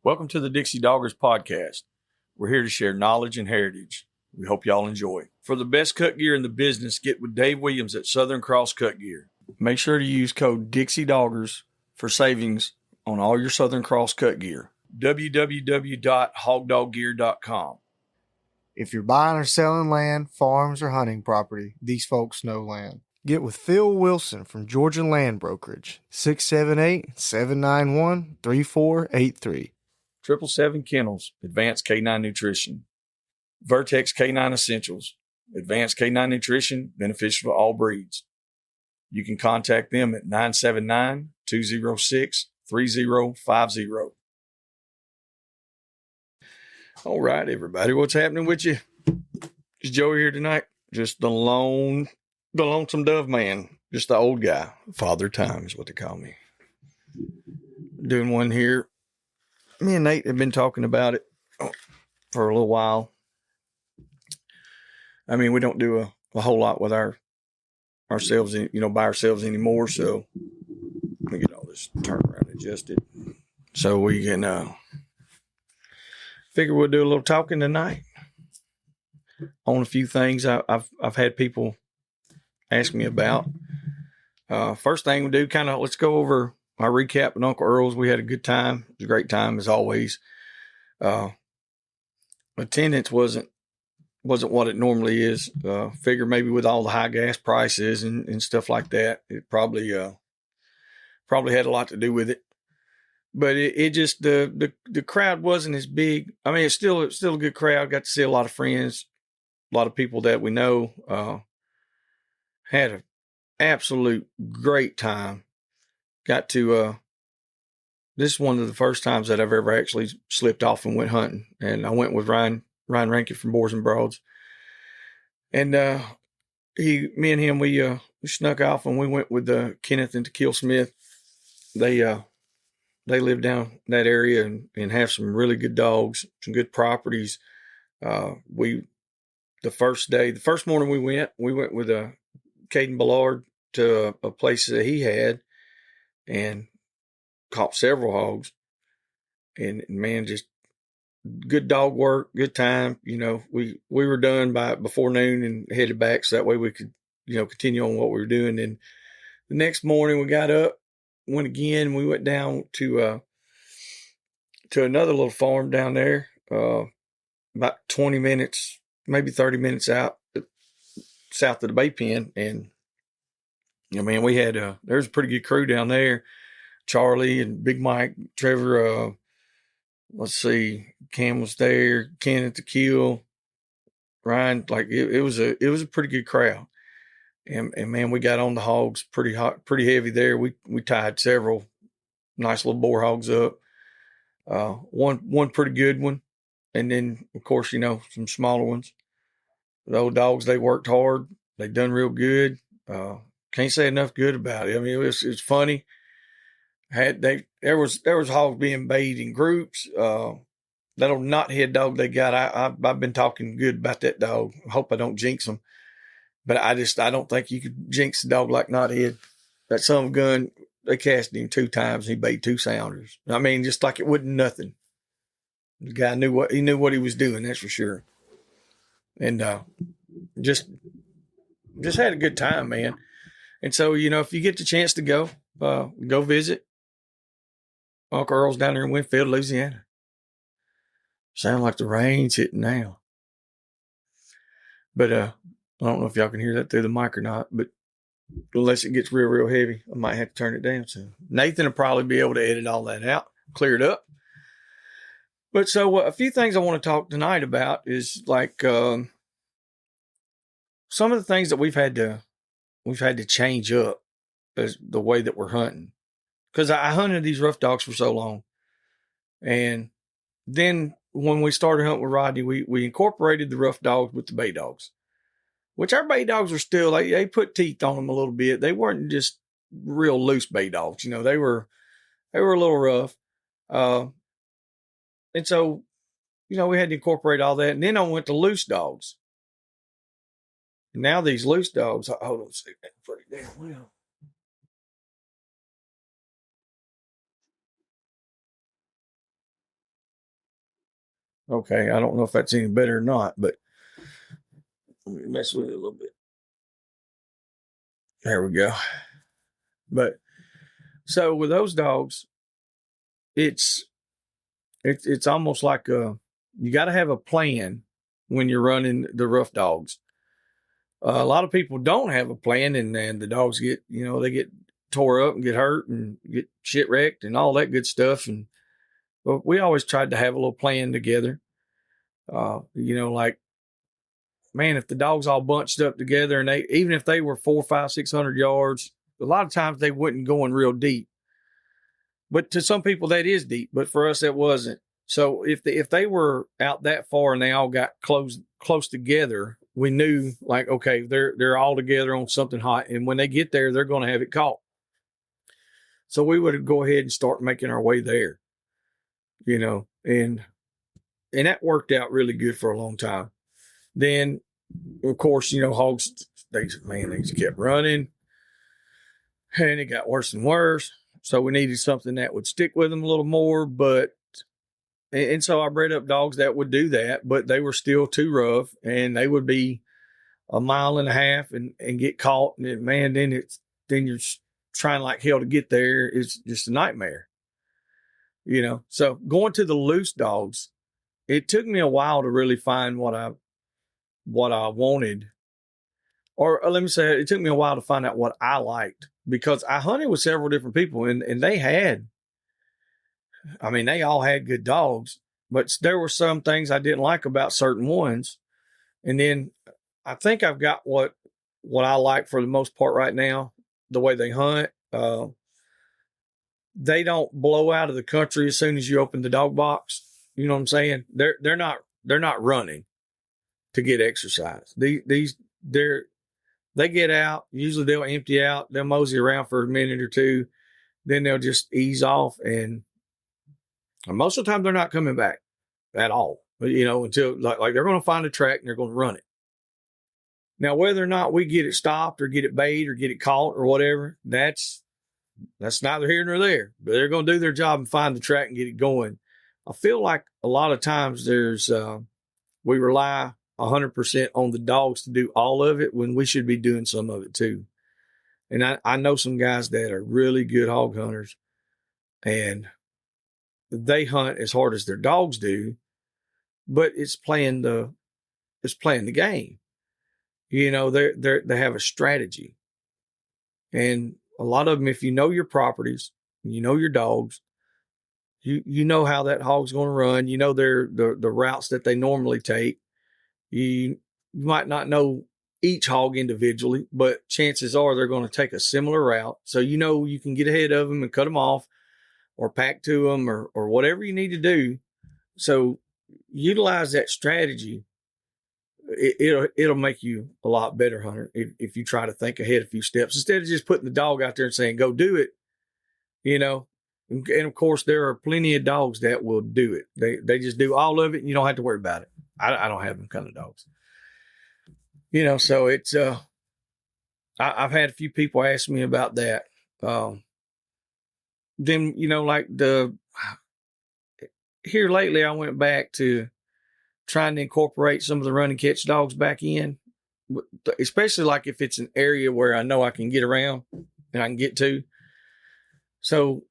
Welcome to the Dixie Doggers podcast. We're here to share knowledge and heritage. We hope y'all enjoy. For the best cut gear in the business, get with Dave Williams at Southern Cross Cut Gear. Make sure to use code Dixie Doggers for savings on all your Southern Cross cut gear. www.hogdoggear.com. If you're buying or selling land, farms, or hunting property, these folks know land. Get with Phil Wilson from Georgia Land Brokerage, 678-791-3483. 777 Kennels, Advanced K9 Nutrition. Vertex K9 Essentials, Advanced K9 Nutrition, beneficial to all breeds. You can contact them at 979-206-3050. All right, everybody, what's happening with you? Is Joey here tonight? Just the lonesome dove man, just the old guy. Father Time is what they call me. Doing one here. Me and Nate have been talking about it for a little while. I mean, we don't do a whole lot with ourselves, by ourselves anymore. So let me get all this turned around and adjusted. So we can figure we'll do a little talking tonight on a few things I've had people ask me about. First thing we do, let's go over our recap with Uncle Earl's. We had a good time. It was a great time as always. Attendance wasn't what it normally is. Figure maybe with all the high gas prices and stuff like that, it probably had a lot to do with it. But it just the crowd wasn't as big. I mean, it's still a good crowd. Got to see a lot of friends, a lot of people that we know. Had an absolute great time. Got to this is one of the first times that I've ever actually slipped off and went hunting. And I went with Ryan Rankin from Boars N Broads. And me and him, we snuck off and we went with Kenneth and Tequil Smith. They live down that area and have some really good dogs, some good properties. The first morning we went with Caden Ballard to a place that he had and caught several hogs. And man, just good dog work, good time. We were done before noon and headed back so that way we could, continue on what we were doing. And the next morning we got up, went again. We went down to another little farm down there, about 20 minutes, maybe 30 minutes out south of the Bay Pen. And, man, we had, there's a pretty good crew down there. Charlie and Big Mike, Trevor, let's see, Cam was there, Kenneth to Kill, Ryan. Like it was a pretty good crowd. And man, we got on the hogs pretty hot, pretty heavy there. We tied several nice little boar hogs up. One pretty good one. And then of course, some smaller ones. The old dogs, they worked hard. They done real good. Can't say enough good about it. I mean, it was funny. There was hogs being bayed in groups. That old knothead dog they got, I've been talking good about that dog. I hope I don't jinx him. But I don't think you could jinx a dog like knothead. That son of a gun, they cast him 2 times and he bayed 2 sounders. I mean, just like it wasn't nothing. The guy knew what he was doing, that's for sure. And just had a good time, man. And so, if you get the chance to go visit Uncle Earl's down there in Winfield, Louisiana. Sound like the rain's hitting now. But I don't know if y'all can hear that through the mic or not, but unless it gets real, real heavy, I might have to turn it down soon. Nathan will probably be able to edit all that out, clear it up. But so a few things I want to talk tonight about is like some of the things that we've had to change up as the way that we're hunting. Because I hunted these rough dogs for so long. And then when we started hunting with Rodney, we incorporated the rough dogs with the bay dogs, which our bay dogs are still, they put teeth on them a little bit. They weren't just real loose bay dogs. They were a little rough. And so, we had to incorporate all that. And then I went to loose dogs. And now these loose dogs, hold on a second, pretty damn well. Okay, I don't know if that's any better or not, but let me mess with it a little bit. There we go. But so with those dogs, it's it's almost like you got to have a plan when you're running the rough dogs. A lot of people don't have a plan, and the dogs get, they get tore up and get hurt and get shit wrecked and all that good stuff. And but we always tried to have a little plan together. Like, man, if the dogs all bunched up together and even if they were 4, 5, 600 yards, a lot of times they wouldn't go in real deep. But to some people that is deep, but for us that wasn't. So if they were out that far and they all got close together, we knew, like, okay, they're all together on something hot, and when they get there, they're going to have it caught. So we would go ahead and start making our way there, and that worked out really good for a long time. Then, of course, hogs, they just kept running, and it got worse and worse. So we needed something that would stick with them a little more, and so I bred up dogs that would do that, but they were still too rough, and they would be a mile and a half and get caught. And man, then you're trying like hell to get there. It's just a nightmare, So going to the loose dogs, it took me a while to really find what I wanted. Or let me say, it took me a while to find out what I liked, because I hunted with several different people, and they all had good dogs, but there were some things I didn't like about certain ones. And then I think I've got what I like for the most part right now, the way they hunt. They don't blow out of the country as soon as you open the dog box. You know what I'm saying? They're not running to get exercise. They get out. Usually they'll empty out. They'll mosey around for a minute or two. Then they'll just ease off. And most of the time they're not coming back at all, until like they're going to find a track and they're going to run it. Now, whether or not we get it stopped or get it bait or get it caught or whatever, that's neither here nor there. But they're going to do their job and find the track and get it going. I feel like a lot of times we rely 100% on the dogs to do all of it when we should be doing some of it too. And I know some guys that are really good hog hunters, and they hunt as hard as their dogs do, but it's playing the game. They have a strategy. And a lot of them, if you know your properties, you know your dogs, you know how that hog's going to run, the routes that they normally take. You might not know each hog individually, but chances are they're going to take a similar route. So you can get ahead of them and cut them off or pack to them or whatever you need to do. So utilize that strategy. It'll make you a lot better hunter if you try to think ahead a few steps instead of just putting the dog out there and saying, go do it, And of course, there are plenty of dogs that will do it. They just do all of it, and you don't have to worry about it. I don't have them kind of dogs. So it's I've had a few people ask me about that. Then like here lately, I went back to trying to incorporate some of the run and catch dogs back in, especially like if it's an area where I know I can get around and I can get to. So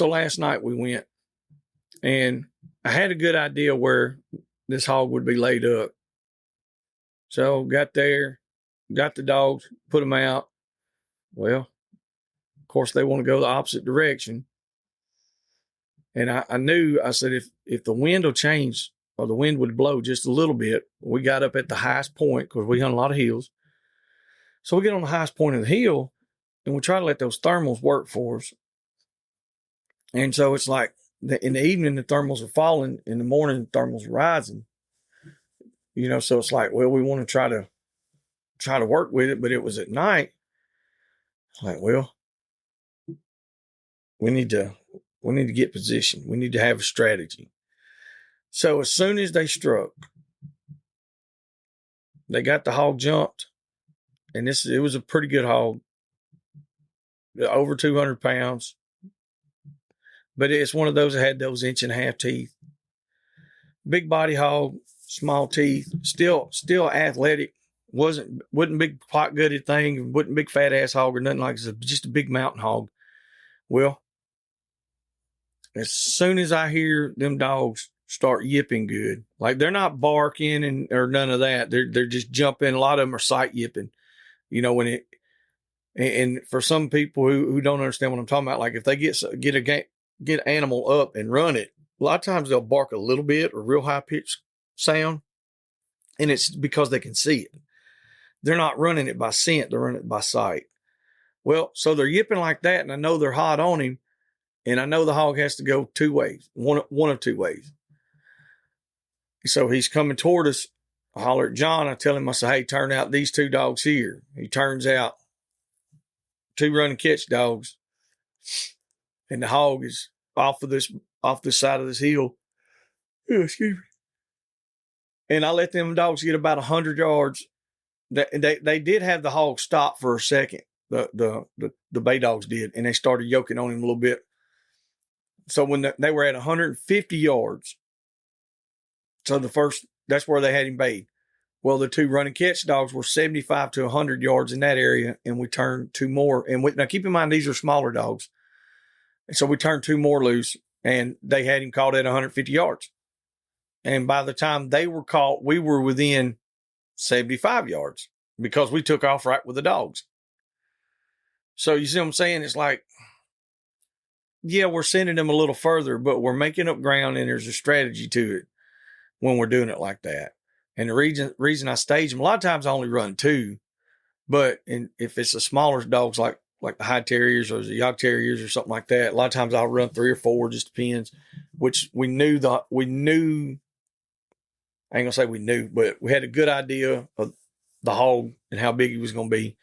last night we went, and I had a good idea where this hog would be laid up. So got there, got the dogs, put them out. Well, of course they want to go the opposite direction. And I knew, I said, if the wind will change or the wind would blow just a little bit, we got up at the highest point because we hunt a lot of hills. So we get on the highest point of the hill and we try to let those thermals work for us. And so it's like in the evening, the thermals are falling. In the morning, the thermals are rising. So it's like, well, we want to try to work with it, but it was at night. Like, well, we need to get positioned. We need to have a strategy. So as soon as they struck, they got the hog jumped, and it was a pretty good hog, over 200 pounds. But it's one of those that had those 1.5-inch teeth. big body hog, small teeth, still athletic. Wasn't big pot gutted thing, wasn't big fat ass hog or nothing like that. Just a big mountain hog. Well, as soon as I hear them dogs start yipping good, like they're not barking or none of that. They're just jumping. A lot of them are sight yipping. And for some people who don't understand what I'm talking about, like if they get an animal up and run it, a lot of times they'll bark a little bit or real high pitched sound, and it's because they can see it. They're not running it by scent; they're running it by sight. Well, so they're yipping like that, and I know they're hot on him, and I know the hog has to go two ways, one of two ways. So he's coming toward us. I holler at John. I tell him, I say, "Hey, turn out these two dogs here." He turns out two run and catch dogs, and the hog is off this side of this hill. Oh, excuse me. And I let them dogs get about 100 yards. They did have the hog stop for a second. The bay dogs did, and they started yoking on him a little bit. So when they were at 150 yards, so that's where they had him bayed. Well, the two run and catch dogs were 75 to 100 yards in that area, and we turned two more. And now keep in mind, these are smaller dogs. And so we turned two more loose, and they had him caught at 150 yards. And by the time they were caught, we were within 75 yards because we took off right with the dogs. So you see what I'm saying? It's like, yeah, we're sending them a little further, but we're making up ground, and there's a strategy to it when we're doing it like that. And the reason I stage them, a lot of times I only run two, but if it's the smaller dogs like the high terriers or the York terriers or something like that, a lot of times I'll run three or four, just depends. Which we knew, I ain't gonna say we knew, but we had a good idea of the hog and how big he was gonna be.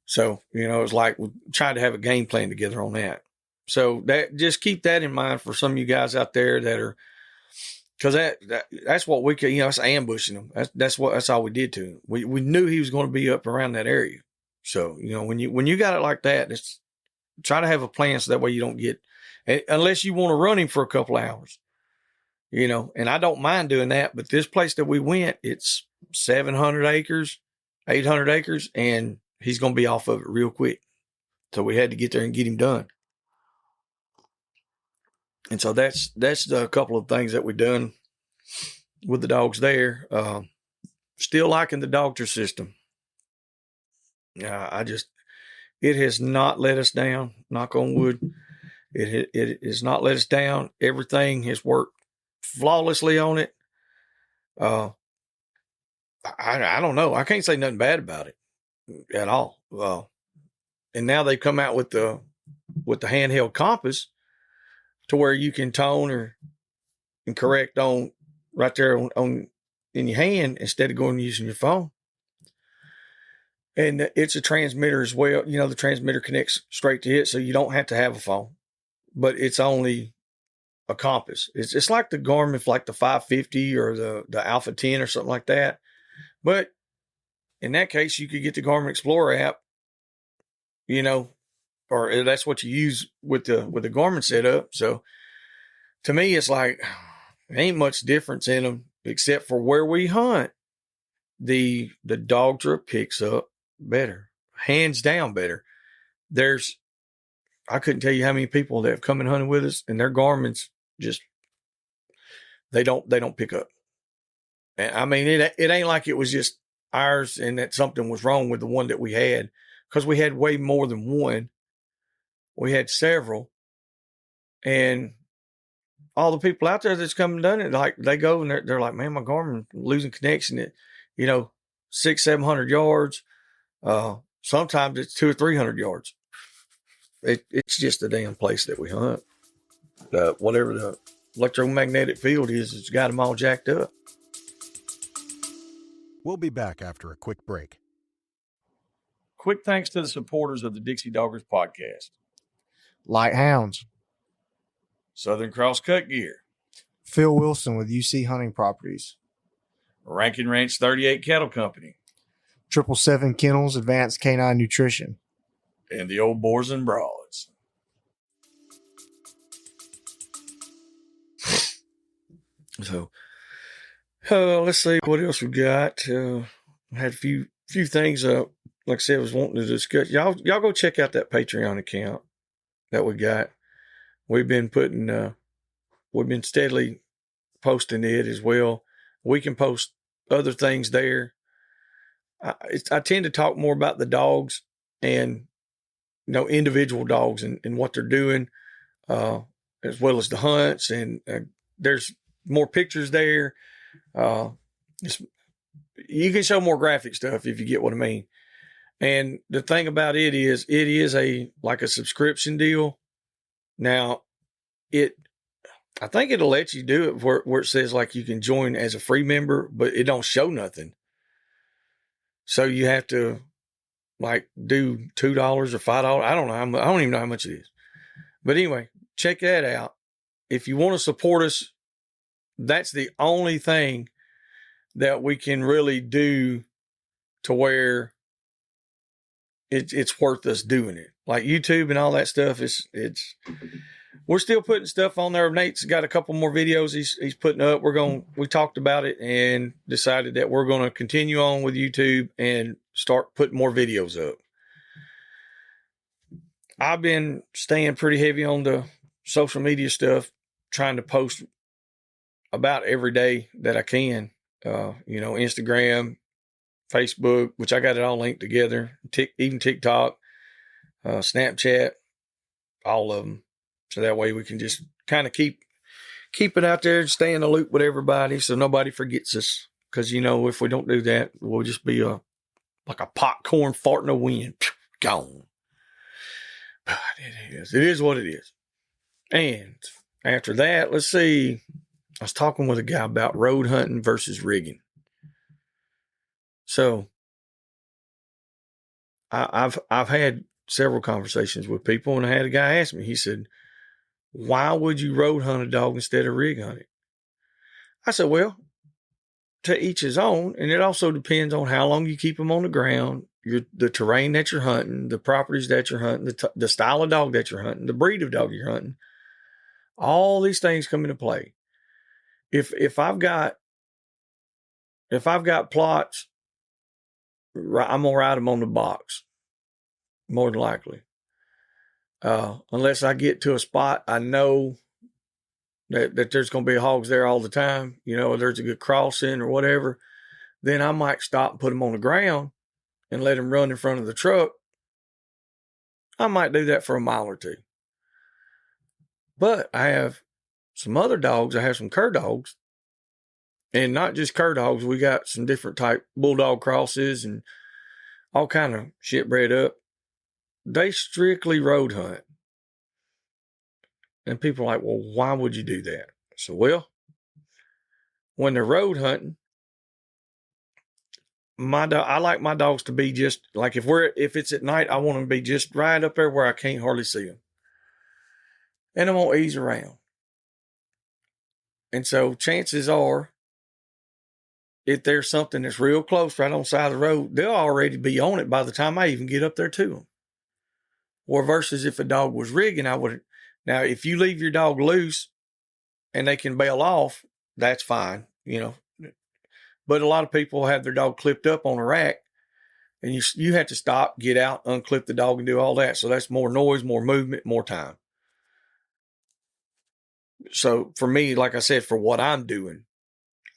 So, it's like we tried to have a game plan together on that. So just keep that in mind for some of you guys out there that are, because that's what we could, it's ambushing them. That's all we did to him. We knew he was going to be up around that area. So, when you got it like that, it's try to have a plan so that way you don't get, unless you want to run him for a couple hours, and I don't mind doing that. But this place that we went, it's 700 acres, 800 acres, and he's going to be off of it real quick. So we had to get there and get him done. And so that's a couple of things that we've done with the dogs there. Still liking the Doctor system. It has not let us down. Knock on wood. It has not let us down. Everything has worked flawlessly on it. I don't know. I can't say nothing bad about it at all. And now they've come out with the handheld compass to where you can tone and correct on right there on in your hand instead of going using your phone. And it's a transmitter as well. The transmitter connects straight to it, so you don't have to have a phone. But it's only a compass. It's like the Garmin, like the 550 or the Alpha 10 or something like that. But in that case, you could get the Garmin Explorer app, or that's what you use with the Garmin setup. So to me, it's like there ain't much difference in them except for where we hunt. The dog trip picks up better, hands down better. I couldn't tell you how many people that have come and hunted with us, and their Garmin's just they don't pick up. And I mean, it ain't like it was just ours and that something was wrong with the one that we had, because we had way more than one. We had several, and all the people out there that's come and done it, like they go and they're like, man, my Garmin losing connection at 600-700 yards. Sometimes it's 200 or 300 yards. It's just the damn place that we hunt. Whatever the electromagnetic field is, it's got them all jacked up. We'll be back after a quick break. Quick thanks to the supporters of the Dixie Doggers podcast. Light Hounds, Southern Cross Cut Gear, Phil Wilson with UC Hunting Properties, Rankin Ranch 38 Cattle Company, 777 Kennels Advanced Canine Nutrition, and the old Boars N Broads. So, let's see what else we got. I had a few things. Like I said, I was wanting to discuss. Y'all go check out that Patreon account that we got. We've been we've been steadily posting it as well. We can post other things there. I tend to talk more about the dogs and, individual dogs and what they're doing, as well as the hunts. And there's more pictures there. You can show more graphic stuff if you get what I mean. And the thing about it is like a subscription deal. Now, I think it'll let you do it where it says like you can join as a free member, but it don't show nothing. So you have to like do $2 or $5. I don't know. I don't even know how much it is. But anyway, check that out. If you want to support us, that's the only thing that we can really do to where it's worth us doing it. Like YouTube and all that stuff, we're still putting stuff on there. Nate's got a couple more videos he's putting up. We talked about it and decided that we're going to continue on with YouTube and start putting more videos up. I've been staying pretty heavy on the social media stuff, trying to post about every day that I can. Instagram, Facebook, which I got it all linked together, even TikTok, Snapchat, all of them. So that way we can just kind of keep it out there and stay in the loop with everybody so nobody forgets us. Because, if we don't do that, we'll just be like a popcorn fart in the wind. Gone. But it is what it is. And after that, let's see. I was talking with a guy about road hunting versus rigging. So I've had several conversations with people, and I had a guy ask me, he said, why would you road hunt a dog instead of rig hunt it? I said, well, to each his own. And it also depends on how long you keep them on the ground, the terrain that you're hunting, the properties that you're hunting, the style of dog that you're hunting, the breed of dog you're hunting. All these things come into play. If I've got plots, I'm gonna ride them on the box, more than likely. Unless I get to a spot I know that there's going to be hogs there all the time, there's a good crossing or whatever, then I might stop and put them on the ground and let them run in front of the truck. I might do that for a mile or two. But I have some other dogs. I have some cur dogs, and not just cur dogs. We got some different type bulldog crosses and all kind of shit bred up. They strictly road hunt. And people are like, well, why would you do that? So, well, when they're road hunting, I like my dogs to be just like, if it's at night, I want them to be just right up there where I can't hardly see them. And I'm going to ease around. And so chances are, if there's something that's real close right on the side of the road, they'll already be on it by the time I even get up there to them. Or versus if a dog was rigging, now if you leave your dog loose and they can bail off, that's fine, But a lot of people have their dog clipped up on a rack, and you have to stop, get out, unclip the dog, and do all that. So that's more noise, more movement, more time. So for me, like I said, for what I'm doing,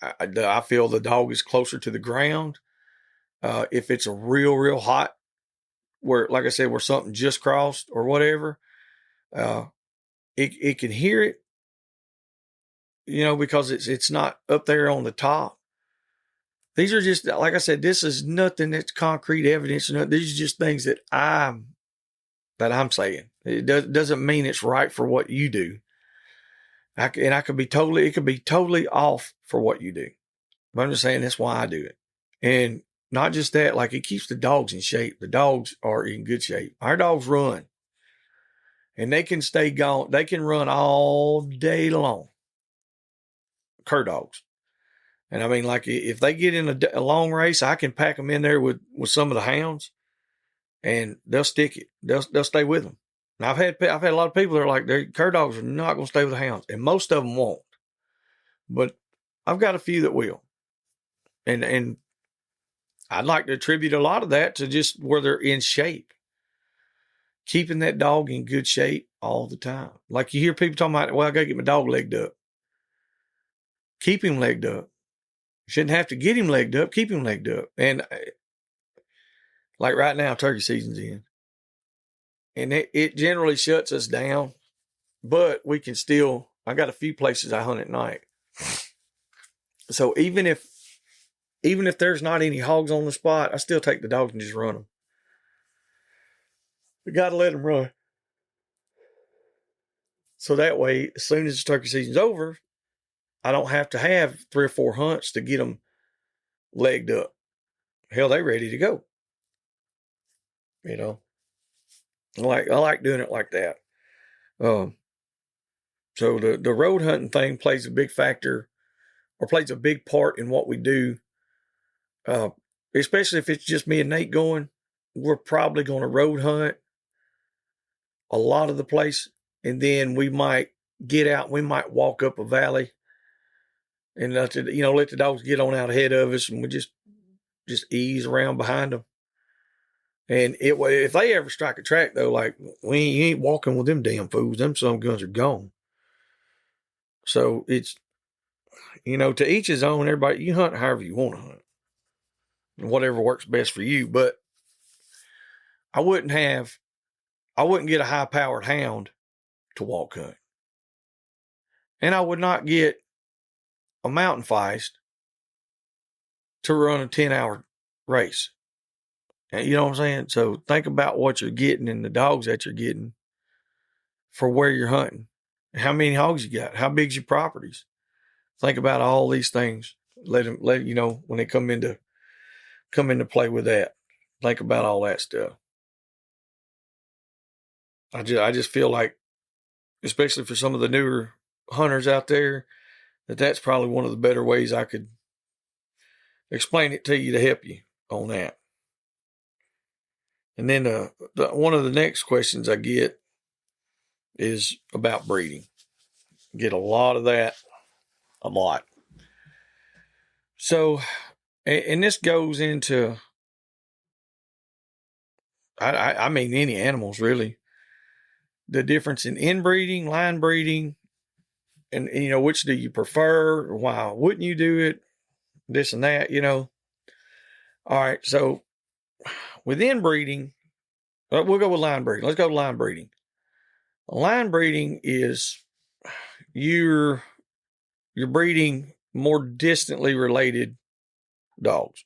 I feel the dog is closer to the ground. If it's a real, real hot, where, like I said, where something just crossed or whatever, it can hear it, because it's not up there on the top. These are just, like I said, this is nothing that's concrete evidence. These are just things that I'm saying. It doesn't mean it's right for what you do. It could be totally off for what you do. But I'm just saying that's why I do it. And not just that, like, it keeps the dogs in shape. The dogs are in good shape. Our dogs run. And they can stay gone. They can run all day long. Cur dogs. And I mean, like, if they get in a long race, I can pack them in there with some of the hounds, and they'll stick it. They'll stay with them. And I've had a lot of people that are like, their cur dogs are not going to stay with the hounds, and most of them won't. But I've got a few that will. And I'd like to attribute a lot of that to just where they're in shape. Keeping that dog in good shape all the time. Like you hear people talking about, well, I got to get my dog legged up. Keep him legged up. Shouldn't have to get him legged up. Keep him legged up. And like right now, turkey season's in. And it generally shuts us down. But we can still, I got a few places I hunt at night. So even if there's not any hogs on the spot, I still take the dogs and just run them. We got to let them run. So that way, as soon as the turkey season's over, I don't have to have 3 or 4 hunts to get them legged up. Hell, they ready to go. You know, I like doing it like that. So the road hunting thing plays a big factor, or plays a big part in what we do. Especially if it's just me and Nate going, we're probably going to road hunt a lot of the place, and then we might get out. We might walk up a valley, and let the dogs get on out ahead of us, and we just ease around behind them. And if they ever strike a track though, like we ain't walking with them damn fools. Them some guns are gone. So it's, to each his own. Everybody, you hunt however you want to hunt, whatever works best for you. But I wouldn't get a high powered hound to walk hunt, and I would not get a mountain feist to run a 10-hour race. You know what I'm saying? So think about what you're getting and the dogs that you're getting for where you're hunting. How many hogs you got? How big's your properties? Think about all these things. Let when they come into play with that. Think about all that stuff. I just feel like, especially for some of the newer hunters out there, that's probably one of the better ways I could explain it to you to help you on that. And then one of the next questions I get is about breeding. Get a lot of that, a lot. So, and this goes into, I mean, any animals really. The difference in inbreeding, line breeding, and which do you prefer? Why wouldn't you do it? This and that, All right, so with inbreeding, we'll go with line breeding. Let's go to line breeding. Line breeding is you're breeding more distantly related dogs.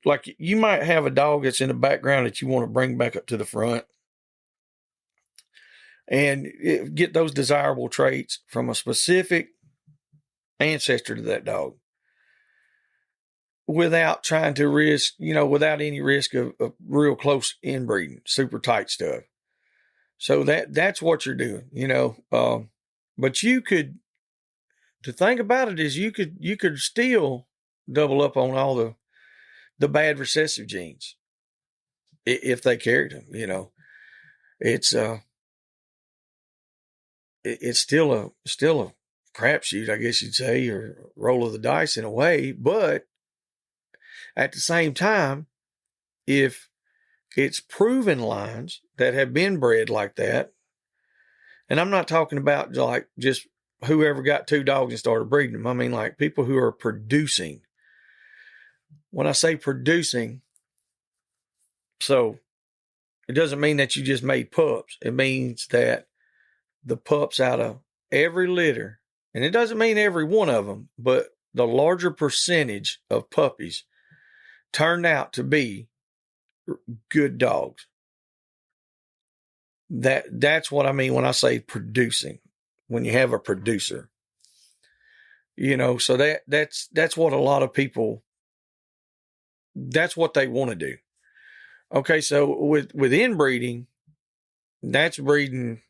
Like you might have a dog that's in the background that you want to bring back up to the front and get those desirable traits from a specific ancestor to that dog without trying to risk, without any risk of real close inbreeding, super tight stuff. So that's what you're doing, but you could, to think about it is you could still double up on all the bad recessive genes if they carried them, it's still a crapshoot, I guess you'd say, or roll of the dice in a way. But at the same time, if it's proven lines that have been bred like that, and I'm not talking about like just whoever got 2 dogs and started breeding them. I mean like people who are producing. When I say producing, so it doesn't mean that you just made pups. It means that the pups out of every litter, and it doesn't mean every one of them, but the larger percentage of puppies turned out to be good dogs. That's what I mean when I say producing. When you have a producer, so that's what a lot of people, that's what they want to do. Okay, so with inbreeding, that's breeding,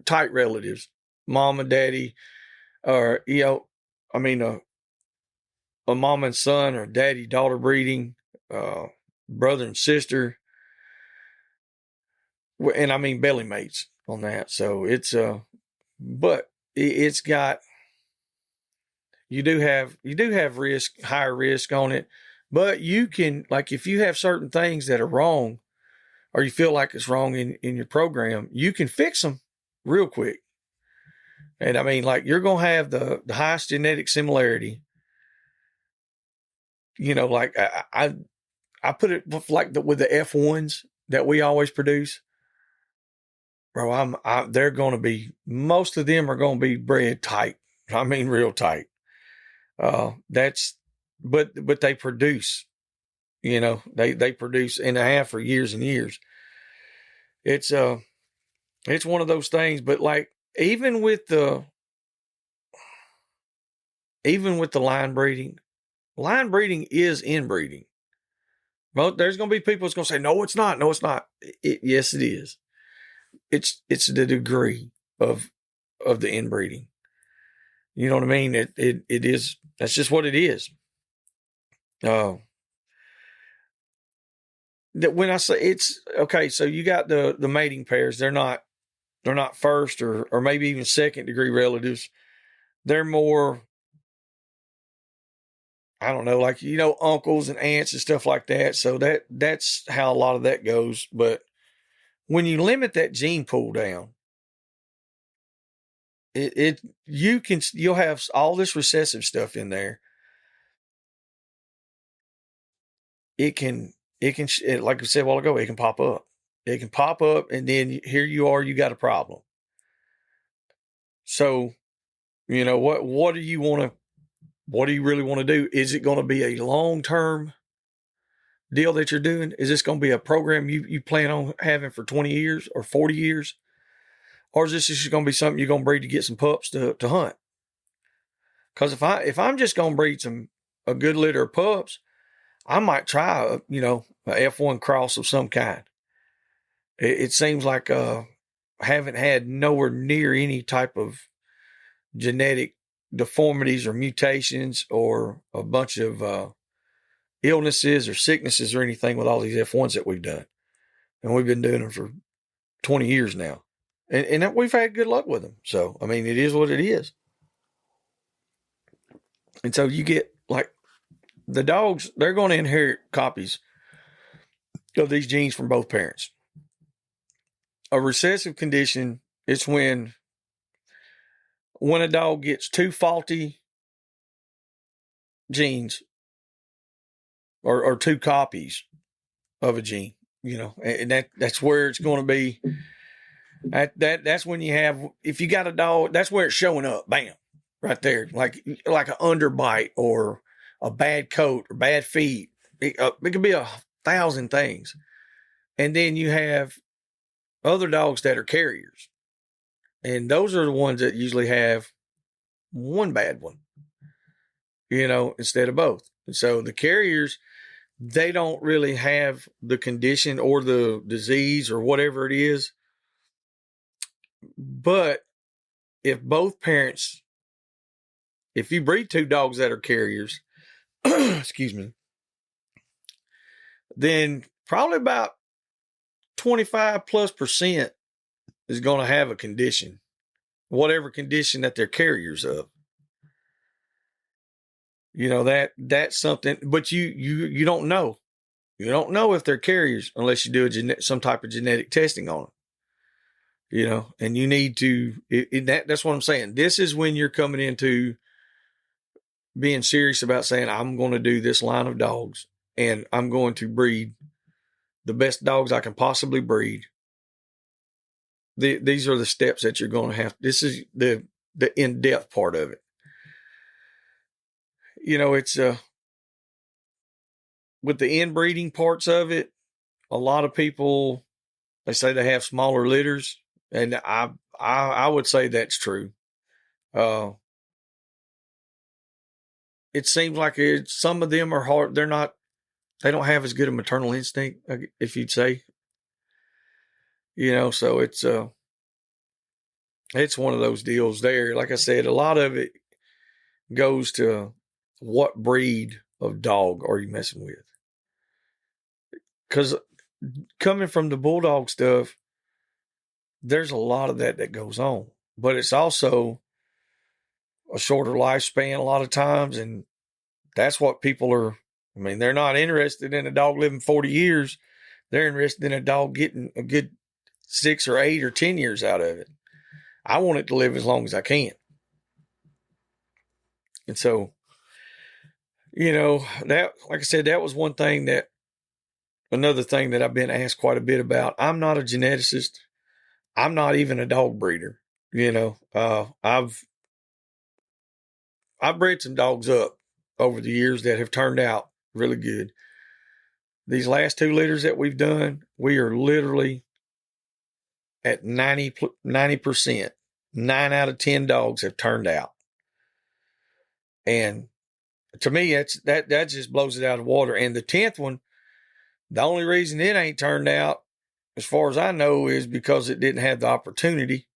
tight relatives, mom and daddy, or a mom and son, or daddy daughter breeding, brother and sister, and I mean belly mates on that. So it's but it's got, you do have risk, higher risk on it, but you can, like, if you have certain things that are wrong or you feel like it's wrong in your program, you can fix them real quick. And I mean, like, you're going to have the highest genetic similarity. Like I put it like with the F1s that we always produce, bro. They're going to be, most of them are going to be bred tight. I mean, real tight. But they produce, they produce and they have for years and years. It's one of those things, but like, even with the line breeding is inbreeding. Well, there's going to be people that's going to say, no, it's not. No, it's not. Yes, it is. It's the degree of the inbreeding. You know what I mean? It is. That's just what it is. That when I say it's okay, so you got the mating pairs. They're not first or maybe even second degree relatives. They're more, I don't know, like, uncles and aunts and stuff like that. So that's how a lot of that goes. But when you limit that gene pool down, you'll have all this recessive stuff in there. It can, like I said a while ago, it can pop up. It can pop up, and then here you are, you got a problem. So, what do you really want to do? Is it going to be a long-term deal that you're doing? Is this going to be a program you plan on having for 20 years or 40 years? Or is this just going to be something you're going to breed to get some pups to hunt? Because if I'm just going to breed a good litter of pups, I might try a F1 cross of some kind. It seems like I haven't had nowhere near any type of genetic deformities or mutations or a bunch of illnesses or sicknesses or anything with all these F1s that we've done. And we've been doing them for 20 years now. And we've had good luck with them. So, I mean, it is what it is. And so you get, like, the dogs, they're going to inherit copies of these genes from both parents. A recessive condition is when a dog gets two faulty genes or two copies of a gene, and that's where it's going to be. That's when you have, if you got a dog, that's where it's showing up. Bam, right there, like an underbite or a bad coat or bad feet. It could be 1,000 things. And then you have other dogs that are carriers. And those are the ones that usually have one bad one, instead of both. And so the carriers, they don't really have the condition or the disease or whatever it is. But if both parents, if you breed two dogs that are carriers, excuse me, then probably about 25+% is going to have a condition, whatever condition that they're carriers of. That's something, but you don't know. You don't know if they're carriers unless you do some type of genetic testing on them. And you need to, that's what I'm saying. This is when you're coming into being serious about saying, I'm going to do this line of dogs and I'm going to breed the best dogs I can possibly breed. These are the steps that you're going to have. This is the in-depth part of it. It's with the inbreeding parts of it, a lot of people, they say they have smaller litters, and I would say that's true. It seems like some of them are hard. They don't have as good a maternal instinct, if you'd say. So it's one of those deals there. Like I said, a lot of it goes to what breed of dog are you messing with? Because coming from the bulldog stuff, there's a lot of that goes on. but it's also a shorter lifespan a lot of times. And that's what people are. I mean, they're not interested in a dog living 40 years. They're interested in a dog getting a good 6 or 8 or 10 years out of it. I want it to live as long as I can. And so, that, like I said, that was another thing that I've been asked quite a bit about. I'm not a geneticist. I'm not even a dog breeder. I've bred some dogs up over the years that have turned out really good. These last 2 litters that we've done, we are literally at 90%. 9 out of 10 dogs have turned out. And to me, that just blows it out of the water. And the 10th one, the only reason it ain't turned out, as far as I know, is because it didn't have the opportunity.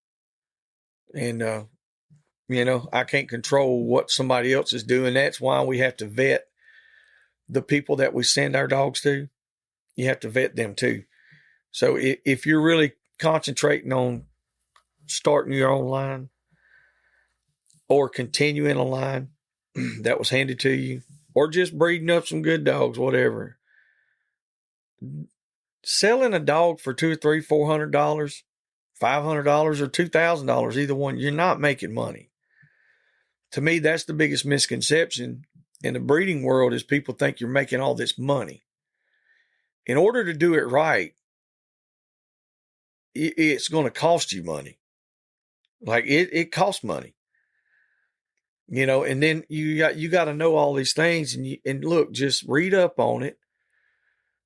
And, I can't control what somebody else is doing. That's why we have to vet the people that we send our dogs to. You have to vet them too. So if you're really concentrating on starting your own line or continuing a line that was handed to you, or just breeding up some good dogs, whatever, selling a dog for $200, $300, $400, $500, or $2,000, either one, you're not making money. To me, that's the biggest misconception in the breeding world, is people think you're making all this money. In order to do it right, it's going to cost you money. Like it costs money, and then you got to know all these things, and look, just read up on it,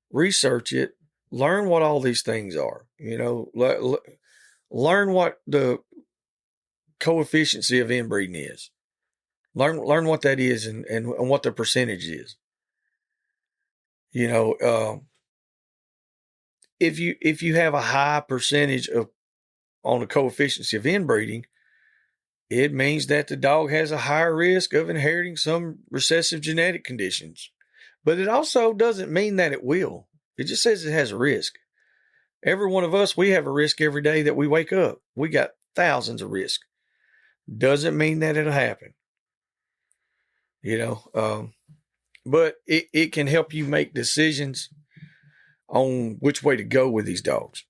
research it, learn what all these things are, learn what the coefficient of inbreeding is. Learn what that is and what the percentage is. If you have a high percentage on the coefficient of inbreeding, it means that the dog has a higher risk of inheriting some recessive genetic conditions. But it also doesn't mean that it will. It just says it has a risk. Every one of us, we have a risk every day that we wake up. We got thousands of risks. Doesn't mean that it'll happen. But it can help you make decisions on which way to go with these dogs,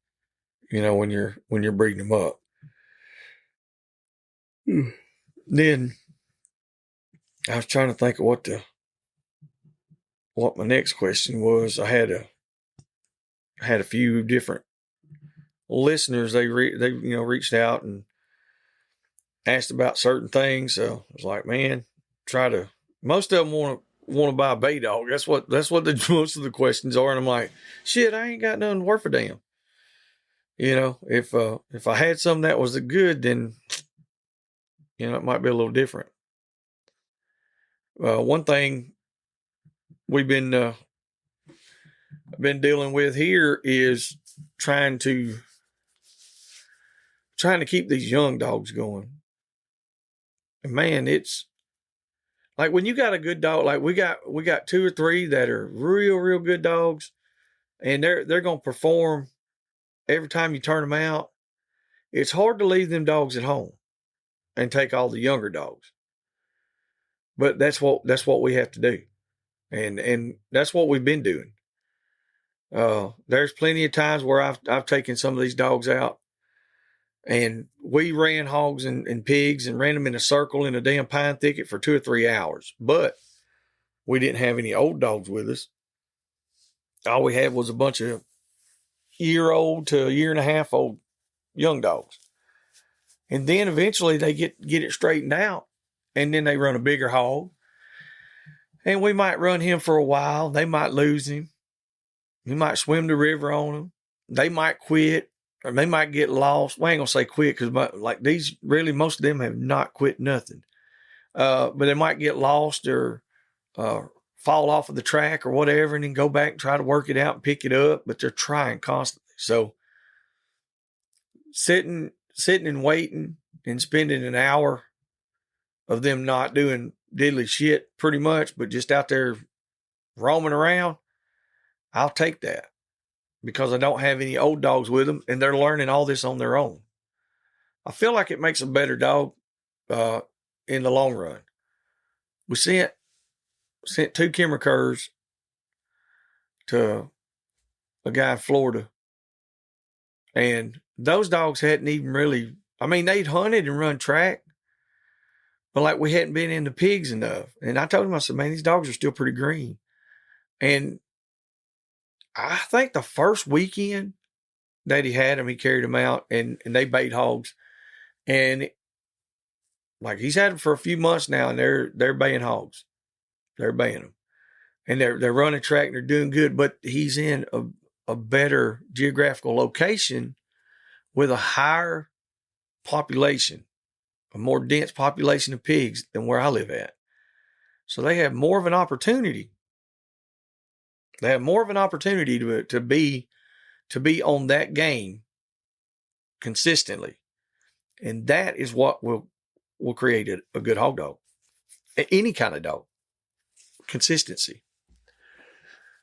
when you're breeding them up. Then I was trying to think of what my next question was. I had a few different listeners. They reached out and asked about certain things. So I was like, man, most of them want to buy a bay dog. That's what most of the questions are. And I'm like, shit, I ain't got nothing worth a damn. If I had something that was good, then, it might be a little different. One thing we've been dealing with here is trying to keep these young dogs going. And man, it's like when you got a good dog, like we got 2 or 3 that are real, real good dogs, and they're going to perform every time you turn them out. It's hard to leave them dogs at home and take all the younger dogs. But that's what we have to do. And that's what we've been doing. There's plenty of times where I've taken some of these dogs out, and we ran hogs and pigs and ran them in a circle in a damn pine thicket for 2 or 3 hours. But we didn't have any old dogs with us. All we had was a bunch of year-old to a year-and-a-half old young dogs. And then eventually they get it straightened out, and then they run a bigger hog. And we might run him for a while. They might lose him. We might swim the river on them. They might quit, or they might get lost. We ain't going to say quit, because like these, really, most of them have not quit nothing. But they might get lost or fall off of the track or whatever, and then go back and try to work it out and pick it up. But they're trying constantly. So sitting and waiting and spending an hour of them not doing diddly shit pretty much, but just out there roaming around, I'll take that, because I don't have any old dogs with them, and they're learning all this on their own. I feel like it makes a better dog in the long run. We sent 2 Kimmer curs to a guy in Florida, and those dogs hadn't even really, I mean, they'd hunted and run track, but like we hadn't been into pigs enough. And I told him, I said, man, these dogs are still pretty green. And I think the first weekend that he had them, he carried them out and they bait hogs. And like he's had them for a few months now, and they're baying hogs. They're baying them. And they're running track and they're doing good, but he's in a better geographical location with a higher population, a more dense population of pigs than where I live at. So they have more of an opportunity. They have more of an opportunity to be on that game consistently. And that is what will create a good hog dog. Any kind of dog. Consistency.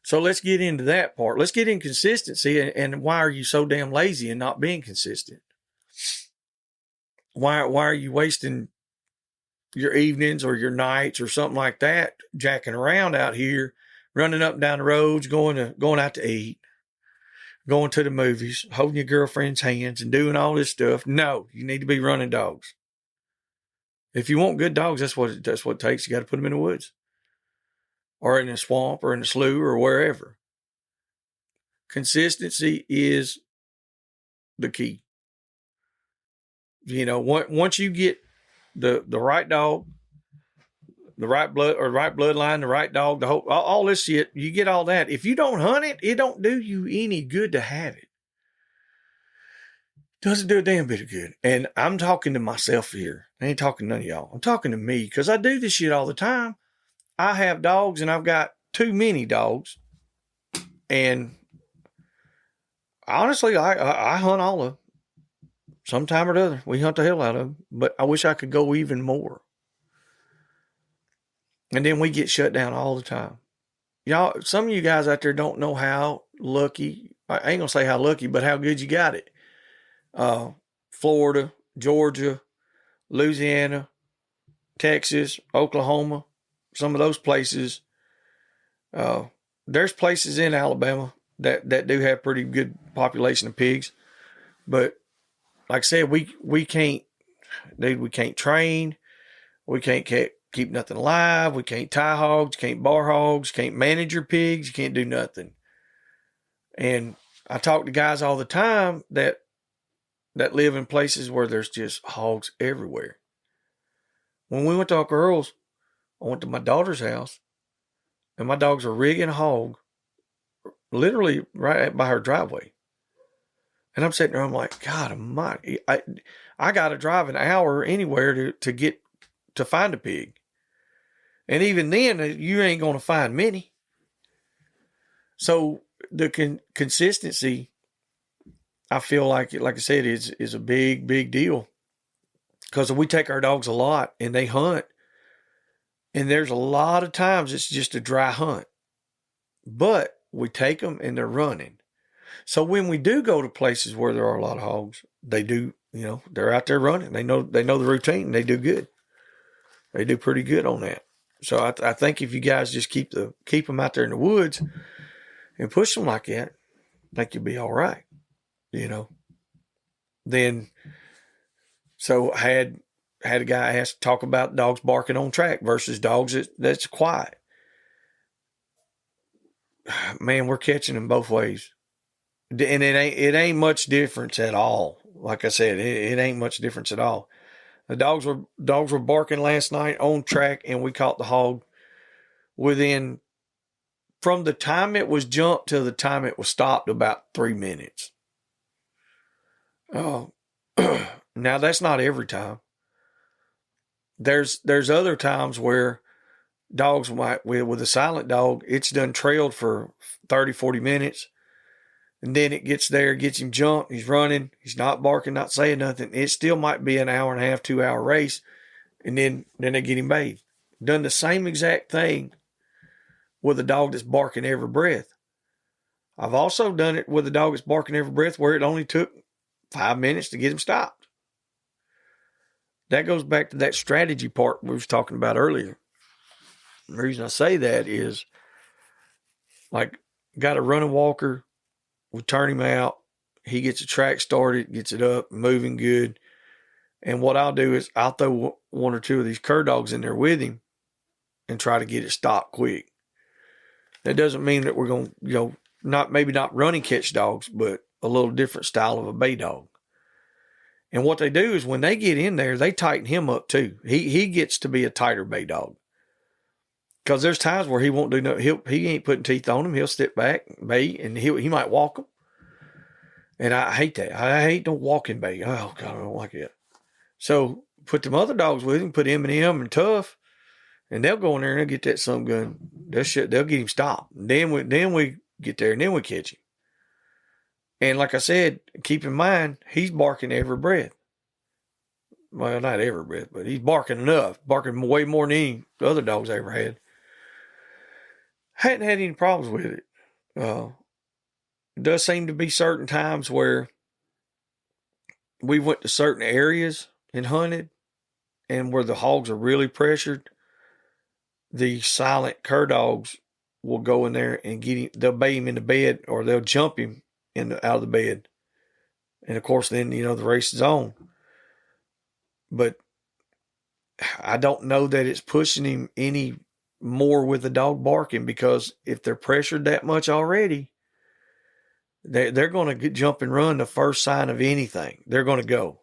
So let's get into that part. Let's get in consistency and why are you so damn lazy and not being consistent? Why are you wasting your evenings or your nights or something like that, jacking around out here, running up and down the roads, going out to eat, going to the movies, holding your girlfriend's hands and doing all this stuff? No, you need to be running dogs. If you want good dogs, that's what it takes. You got to put them in the woods or in a swamp or in a slough or wherever. Consistency is the key. You know, once you get the right dog, the right blood or right bloodline, the right dog, the whole all this shit, you get all that. If you don't hunt it, it don't do you any good to have it. Doesn't do a damn bit of good. And I'm talking to myself here. I ain't talking to none of y'all. I'm talking to me because I do this shit all the time. I have dogs and I've got too many dogs. And honestly, I hunt all of them. Sometime or other, we hunt the hell out of them. But I wish I could go even more. And then we get shut down all the time. Y'all, some of you guys out there don't know how lucky, I ain't going to say how lucky, but how good you got it. Florida, Georgia, Louisiana, Texas, Oklahoma, some of those places. There's places in Alabama that do have pretty good population of pigs. But like I said, we can't train. We can't keep nothing alive. We can't tie hogs, can't bar hogs, can't manage your pigs. You can't do nothing. And I talk to guys all the time that live in places where there's just hogs everywhere. When we went to Uncle Earl's, I went to my daughter's house, and my dogs are rigging a hog literally right by her driveway. And I'm sitting there, I'm like, God almighty, I got to drive an hour anywhere to get to find a pig. And even then, you ain't going to find many. So the consistency, I feel like I said, is a big, big deal. Because we take our dogs a lot and they hunt. And there's a lot of times it's just a dry hunt. But we take them and they're running. So when we do go to places where there are a lot of hogs, they do, they're out there running. They know the routine and they do good. They do pretty good on that. So I think if you guys just keep them out there in the woods and push them like that, I think you'll be all right. Then, so I had a guy ask talk about dogs barking on track versus dogs that's quiet. Man, we're catching them both ways. And it ain't much difference at all. Like I said, it ain't much difference at all. The dogs were barking last night on track, and we caught the hog from the time it was jumped to the time it was stopped, about 3 minutes. Now that's not every time. There's other times where dogs might, with a silent dog, it's done trailed for 30, 40 minutes. And then it gets there, gets him jumped. He's running. He's not barking, not saying nothing. It still might be an hour and a half, 2 hour race. And then they get him bathed. Done the same exact thing with a dog that's barking every breath. I've also done it with a dog that's barking every breath where it only took 5 minutes to get him stopped. that goes back to that strategy part we was talking about earlier. The reason I say that is, like, got a running walker, we turn him out, he gets the track started, gets it up, moving good. And what I'll do is I'll throw one or two of these cur dogs in there with him and try to get it stopped quick. That doesn't mean that we're going to, maybe not running catch dogs, but a little different style of a bay dog. And what they do is when they get in there, they tighten him up too. He gets to be a tighter bay dog. Because there's times where he won't do no, he ain't putting teeth on him. He'll step back, bay, and he might walk them. And I hate that. I hate no walking bay. Oh, God, I don't like it. So put them other dogs with him, put M&M and Tough, and they'll go in there and they'll get that some gun. They'll get him stopped. And then we get there and then we catch him. And like I said, keep in mind, he's barking every breath. Well, not every breath, but he's barking enough. Barking way more than any other dogs I ever had. Hadn't had any problems with it. It does seem to be certain times where we went to certain areas and hunted, and where the hogs are really pressured, the silent cur dogs will go in there and get him. They'll bay him in the bed, or they'll jump him out of the bed. And of course, then, the race is on. But I don't know that it's pushing him any more with the dog barking, because if they're pressured that much already, they're going to jump and run the first sign of anything. They're going to go.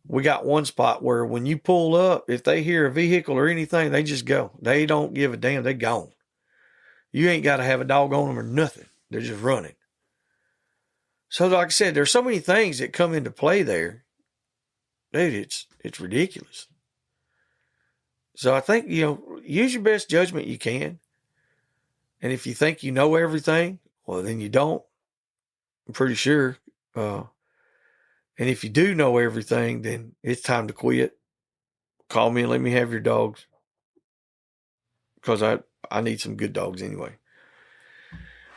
We got one spot where when you pull up, if they hear a vehicle or anything, they just go. They don't give a damn. They gone. You ain't got to have a dog on them or nothing. They're just running. So like I said, there's so many things that come into play there. Dude, it's ridiculous. So I think, use your best judgment you can. And if you think you know everything, well, then you don't. I'm pretty sure. And if you do know everything, then it's time to quit. Call me and let me have your dogs. Because I need some good dogs anyway.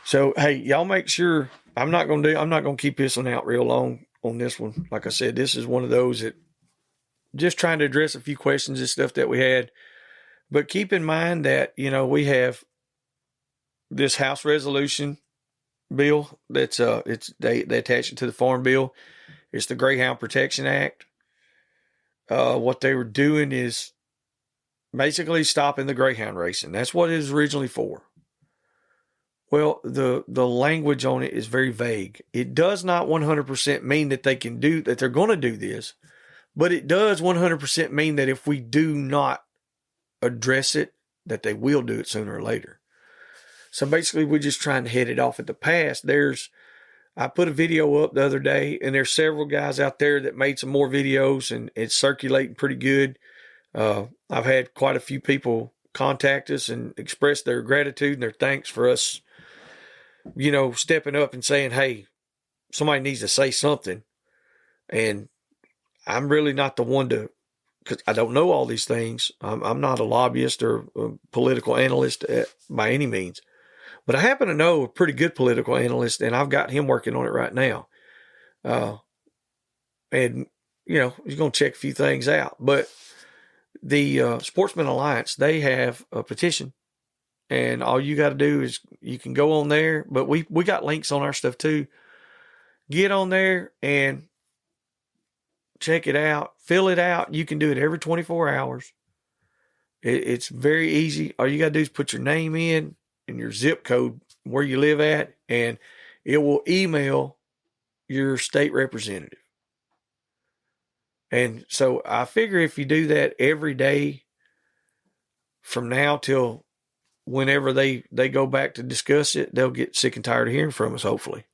So, hey, y'all make sure, I'm not going to keep this one out real long on this one. Like I said, this is one of those that just trying to address a few questions and stuff that we had. But keep in mind that, we have this House resolution bill that's they attach it to the Farm Bill. It's the Greyhound Protection Act. What they were doing is basically stopping the greyhound racing. That's what it was originally for. Well, the language on it is very vague. It does not 100% mean that they're going to do this, but it does 100% mean that if we do not address it, that they will do it sooner or later. So basically, we're just trying to head it off at the pass. I put a video up the other day, and there's several guys out there that made some more videos, and it's circulating pretty good. I've had quite a few people contact us and express their gratitude and their thanks for us, stepping up and saying, hey, somebody needs to say something. And I'm really not the one because I don't know all these things. I'm not a lobbyist or a political analyst by any means. But I happen to know a pretty good political analyst, and I've got him working on it right now. And, he's going to check a few things out. But the Sportsman Alliance, they have a petition. And all you got to do is you can go on there. But we got links on our stuff too. Get on there and check it out. Fill it out. You can do it every 24 hours. It's very easy. All you got to do is put your name in and your zip code where you live at, and it will email your state representative. And so I figure if you do that every day from now till whenever they go back to discuss it, they'll get sick and tired of hearing from us, hopefully.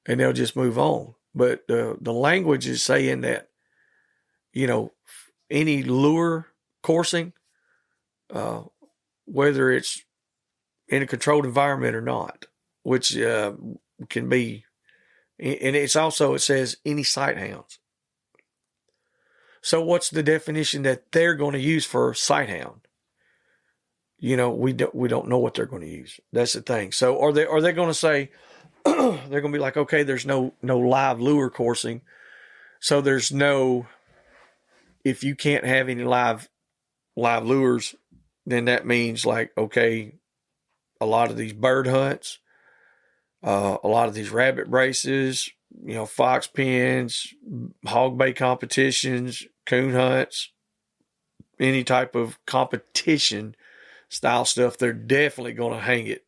And they'll just move on. But the language is saying that, any lure coursing, whether it's in a controlled environment or not, which can be, and it's also, it says any sight hounds. So what's the definition that they're going to use for sight hound? We don't know what they're going to use. That's the thing. So are they going to say, they're going to be like, okay, there's no live lure coursing, so there's no if you can't have any live lures, then that means like, okay, a lot of these bird hunts, a lot of these rabbit races, fox pens, hog bay competitions, coon hunts, any type of competition style stuff, they're definitely going to hang it.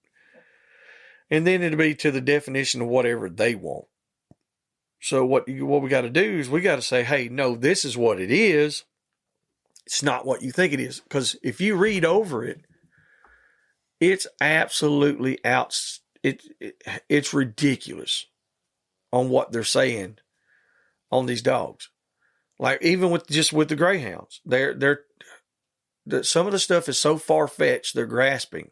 And then it'll be to the definition of whatever they want. So what we got to do is we got to say, hey, no, this is what it is. It's not what you think it is. Because if you read over it, it's absolutely it's ridiculous on what they're saying on these dogs. Like even with the greyhounds, some of the stuff is so far fetched. They're grasping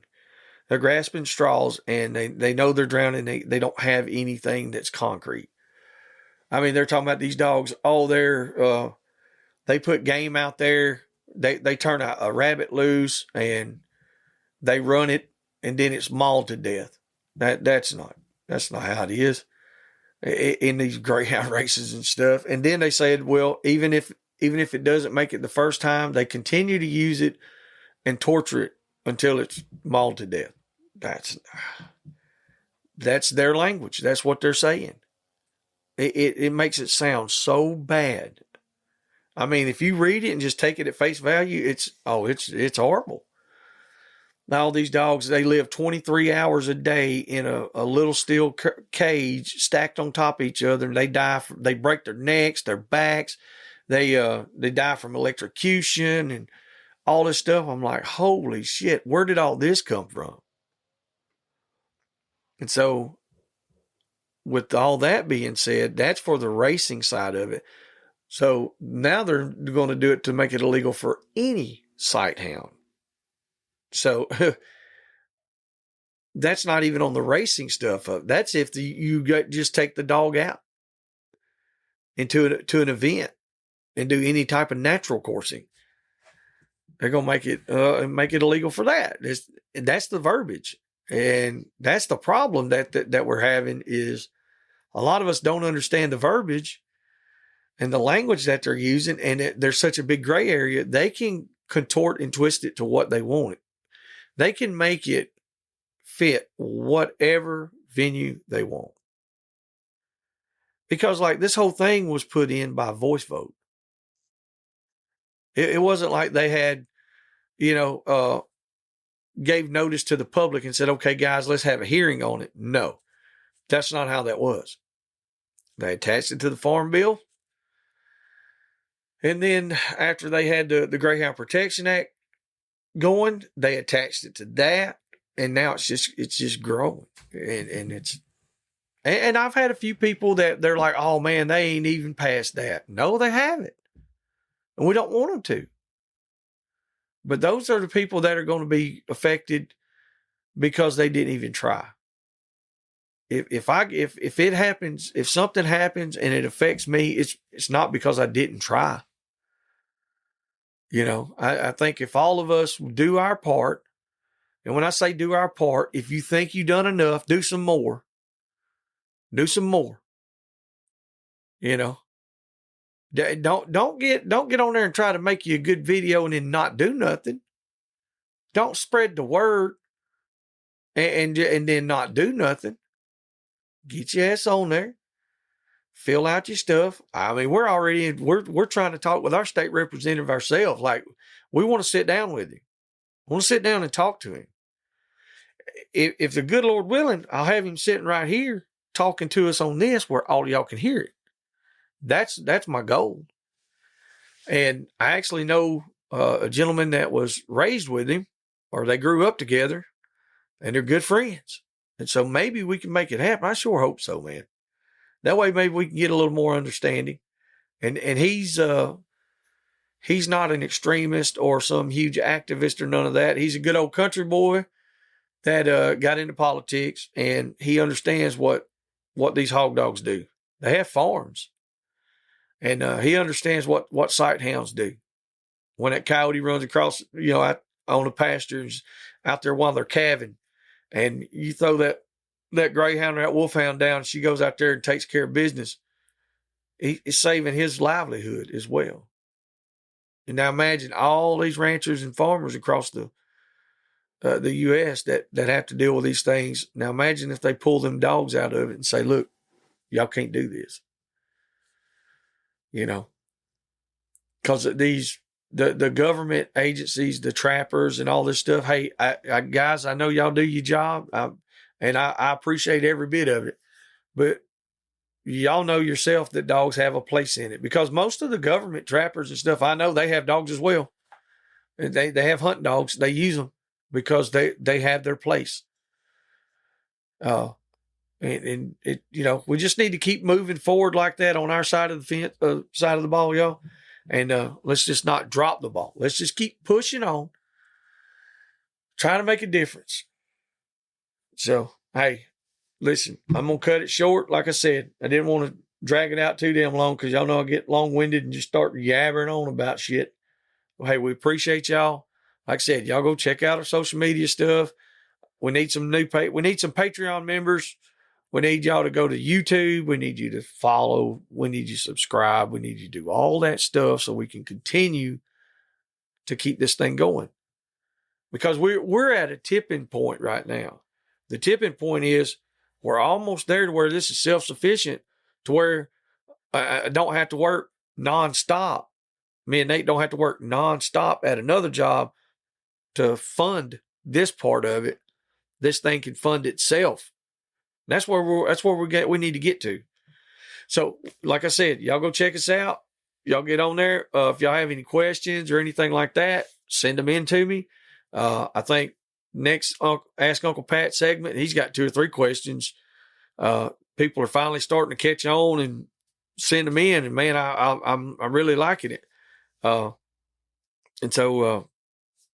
straws, and they know they're drowning. They don't have anything that's concrete. I mean, they're talking about these dogs. Oh, they put game out there. They turn a rabbit loose and they run it, and then it's mauled to death. That's not how it is in these greyhound races and stuff. And then they said, well, even if it doesn't make it the first time, they continue to use it and torture it until it's mauled to death. That's their language. That's what they're saying. It makes it sound so bad. I mean, if you read it and just take it at face value, it's horrible. Now, all these dogs, they live 23 hours a day in a little steel cage stacked on top of each other, and they die. They break their necks, their backs. They die from electrocution and all this stuff. I'm like, holy shit, where did all this come from? And so, with all that being said, that's for the racing side of it. So now they're going to do it to make it illegal for any sight hound. So that's not even on the racing stuff. That's if you just take the dog out to an event and do any type of natural coursing. They're going to make it illegal for that. That's the verbiage. And that's the problem that we're having is a lot of us don't understand the verbiage and the language that they're using. And there's such a big gray area. They can contort and twist it to what they want it. They can make it fit whatever venue they want. Because like this whole thing was put in by voice vote. It wasn't like they had, gave notice to the public and said, okay, guys, let's have a hearing on it. No, that's not how that was. They attached it to the Farm Bill. And then after they had the Greyhound Protection Act going, they attached it to that. And now it's just growing. And I've had a few people that they're like, oh man, they ain't even passed that. No, they haven't. And we don't want them to. But those are the people that are going to be affected because they didn't even try. If it happens, if something happens and it affects me, it's not because I didn't try. I think if all of us do our part, and when I say do our part, if you think you've done enough, do some more. Do some more. Don't get on there and try to make you a good video and then not do nothing. Don't spread the word and then not do nothing. Get your ass on there. Fill out your stuff. I mean, we're trying to talk with our state representative ourselves. Like, we want to sit down with him. I want to sit down and talk to him. If the good Lord willing, I'll have him sitting right here talking to us on this where all y'all can hear it. That's my goal. And I actually know a gentleman that was raised with him, or they grew up together, and they're good friends. And so maybe we can make it happen. I sure hope so, man. That way maybe we can get a little more understanding. And he's not an extremist or some huge activist or none of that. He's a good old country boy that got into politics, and he understands what these hog dogs do. They have farms. And he understands what sight hounds do. When that coyote runs across, out on the pastures out there while they're calving, and you throw that greyhound or that wolfhound down, she goes out there and takes care of business. He's saving his livelihood as well. And now imagine all these ranchers and farmers across the U.S. that have to deal with these things. Now imagine if they pull them dogs out of it and say, look, y'all can't do this. You know, because the government agencies, the trappers and all this stuff, hey, guys, I know y'all do your job, and I appreciate every bit of it. But y'all know yourself that dogs have a place in it, because most of the government trappers and stuff, I know they have dogs as well. And they have hunting dogs. They use them because they have their place. And it, we just need to keep moving forward like that on our side of the fence, side of the ball, y'all. And let's just not drop the ball. Let's just keep pushing on, trying to make a difference. So, hey, listen, I'm going to cut it short. Like I said, I didn't want to drag it out too damn long, because y'all know I get long-winded and just start yabbering on about shit. Well, hey, we appreciate y'all. Like I said, y'all go check out our social media stuff. We need some we need some Patreon members. We need y'all to go to YouTube. We need you to follow. We need you to subscribe. We need you to do all that stuff so we can continue to keep this thing going. Because we're at a tipping point right now. The tipping point is we're almost there to where this is self-sufficient, to where I don't have to work nonstop. Me and Nate don't have to work nonstop at another job to fund this part of it. This thing can fund itself. That's where we need to get to. So, like I said, y'all go check us out. Y'all get on there. If y'all have any questions or anything like that, send them in to me. I think next Ask Uncle Pat segment, he's got 2 or 3 questions. People are finally starting to catch on and send them in, and man, I'm really liking it. And so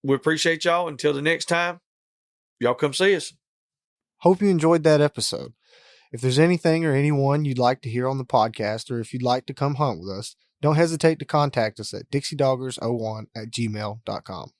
we appreciate y'all. Until the next time, y'all come see us. Hope you enjoyed that episode. If there's anything or anyone you'd like to hear on the podcast, or if you'd like to come hunt with us, don't hesitate to contact us at dixiedoggers01@gmail.com.